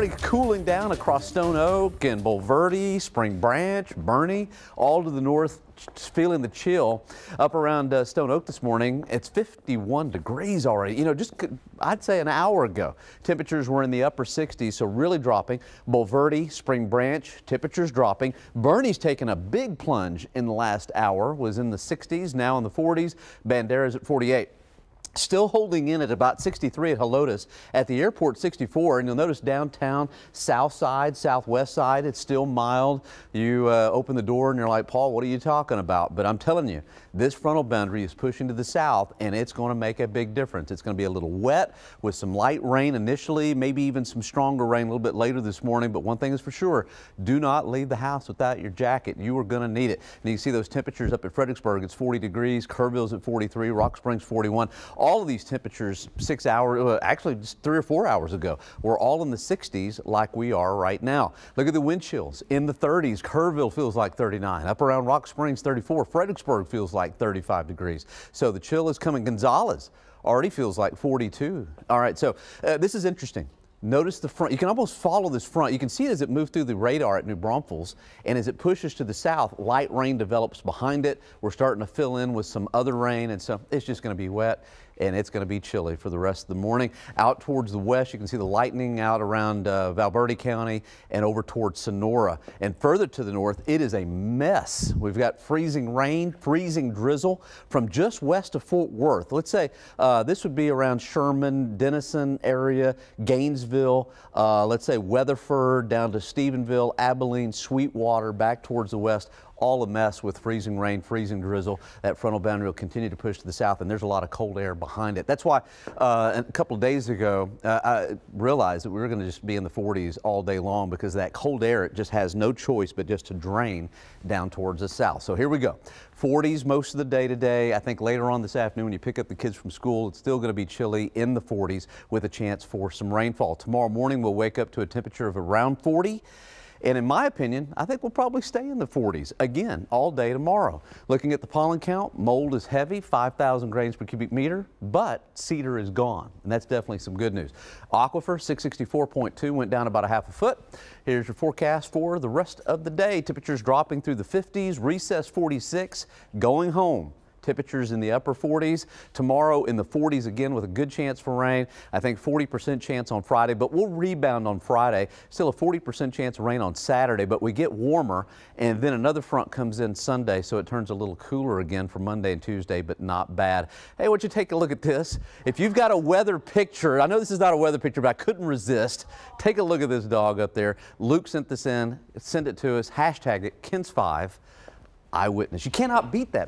already cooling down across Stone Oak and Bulverde, Spring Branch, Boerne, all to the north, feeling the chill. Up around Stone Oak this morning, it's 51 degrees already. You know, just I'd say an hour ago, temperatures were in the upper 60s, so really dropping. Bulverde, Spring Branch, temperatures dropping. Boerne's taken a big plunge in the last hour, was in the 60s, now in the 40s. Bandera's at 48. Still holding in at about 63 at Helotes. At the airport, 64. And you'll notice downtown, south side, southwest side, it's still mild. You open the door and you're like, Paul, what are you talking about? But I'm telling you, this frontal boundary is pushing to the south and it's going to make a big difference. It's going to be a little wet with some light rain initially, maybe even some stronger rain a little bit later this morning. But one thing is for sure, do not leave the house without your jacket. You are going to need it. And you can see those temperatures up at Fredericksburg. It's 40 degrees. Kerrville's at 43. Rock Springs 41. All of these temperatures 6 hours, actually just 3 or 4 hours ago, were all in the 60s like we are right now. Look at the wind chills in the 30s. Kerrville feels like 39. Up around Rock Springs 34. Fredericksburg feels like 35 degrees. So the chill is coming. Gonzales already feels like 42. All right, so this is interesting. Notice the front. You can almost follow this front. You can see it as it moves through the radar at New Braunfels, and as it pushes to the south, light rain develops behind it. We're starting to fill in with some other rain, and so it's just going to be wet, and it's going to be chilly for the rest of the morning. Out towards the west, you can see the lightning out around Valverde County and over towards Sonora. And further to the north, it is a mess. We've got freezing rain, freezing drizzle from just west of Fort Worth. Let's say this would be around Sherman, Denison area, Gainesville, let's say Weatherford down to Stephenville, Abilene, Sweetwater, back towards the west. All a mess with freezing rain, freezing drizzle. That frontal boundary will continue to push to the south, and there's a lot of cold air behind it. That's why a couple of days ago, I realized that we were going to just be in the 40s all day long because that cold air, it just has no choice but just to drain down towards the south. So here we go. 40s most of the day today. I think later on this afternoon when you pick up the kids from school, it's still going to be chilly in the 40s with a chance for some rainfall. Tomorrow morning we'll wake up to a temperature of around 40. And in my opinion, I think we'll probably stay in the 40s again all day tomorrow. Looking at the pollen count, mold is heavy, 5,000 grains per cubic meter, but cedar is gone. And that's definitely some good news. Aquifer, 664.2, went down about a half a foot. Here's your forecast for the rest of the day. Temperatures dropping through the 50s, recess 46, going home. Temperatures in the upper 40s. Tomorrow in the 40s again with a good chance for rain. I think 40% chance on Friday, but we'll rebound on Friday. Still a 40% chance of rain on Saturday, but we get warmer, and then another front comes in Sunday, so it turns a little cooler again for Monday and Tuesday, but not bad. Hey, why don't you take a look at this? If you've got a weather picture, I know this is not a weather picture, but I couldn't resist. Take a look at this dog up there. Luke sent this in. Send it to us. Hashtag it, KENS5 Eyewitness. You cannot beat that.